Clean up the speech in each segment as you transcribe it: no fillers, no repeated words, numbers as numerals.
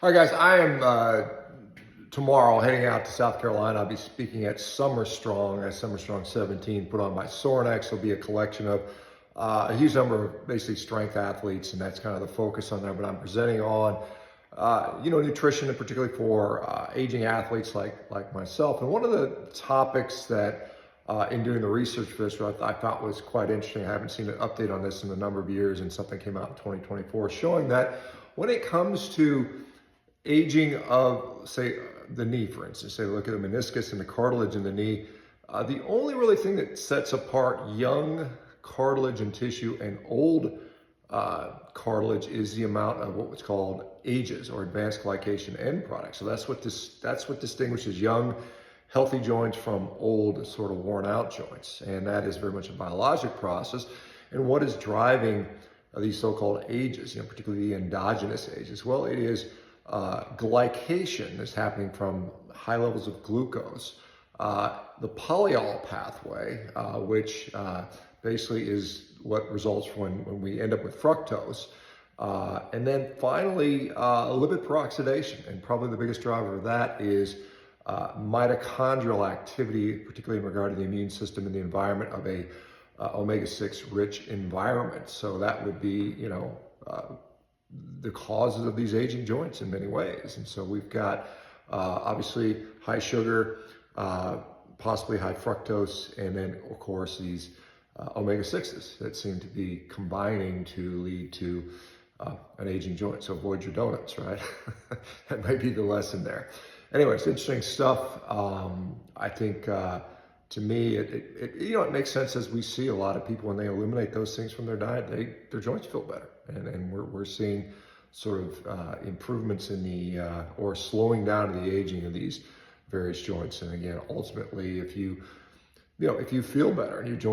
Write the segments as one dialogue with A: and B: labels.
A: All right, guys, I am tomorrow heading out to South Carolina. I'll be speaking at Summer Strong 17, put on by Sornex. It'll be a collection of a huge number of basically strength athletes, and that's kind of the focus on there. But I'm presenting on, nutrition, and particularly for aging athletes like myself. And one of the topics that in doing the research for this, I thought was quite interesting. I haven't seen an update on this in a number of years, and something came out in 2024 showing that when it comes to aging of, say, the knee, for instance, say look at the meniscus and the cartilage in the knee, the only really thing that sets apart young cartilage and tissue and old cartilage is the amount of what's called ages or advanced glycation end products. So that's what distinguishes young, healthy joints from old, sort of worn out joints. And that is very much a biologic process. And what is driving these so-called ages, particularly the endogenous ages? Well, it is glycation is happening from high levels of glucose. The polyol pathway, which basically is what results when we end up with fructose. And then finally, lipid peroxidation. And probably the biggest driver of that is mitochondrial activity, particularly in regard to the immune system and the environment of a omega-6 rich environment. So that would be, the causes of these aging joints in many ways. And so we've got obviously high sugar, possibly high fructose, and then of course these omega-6s that seem to be combining to lead to an aging joint. So avoid your donuts, right? That might be the lesson there. Anyway, it's interesting stuff. I think to me, it makes sense as we see a lot of people when they eliminate those things from their diet, their joints feel better. And we're seeing sort of improvements in the, or slowing down of the aging of these various joints. And again, ultimately, if you feel better and if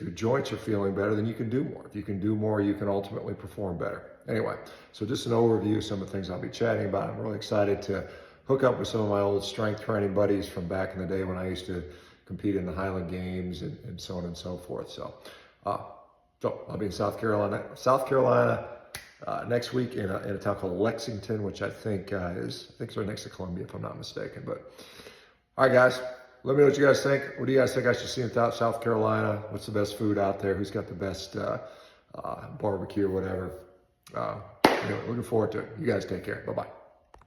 A: your joints are feeling better, then you can do more. If you can do more, you can ultimately perform better. Anyway, so just an overview of some of the things I'll be chatting about. I'm really excited to hook up with some of my old strength training buddies from back in the day when I used to compete in the Highland Games and so on and so forth. So I'll be in South Carolina next week in a town called Lexington, which I think is right next to Columbia, if I'm not mistaken. But all right, guys, let me know what you guys think. What do you guys think I should see in South Carolina? What's the best food out there? Who's got the best barbecue or whatever? Anyway, looking forward to it. You guys take care. Bye-bye.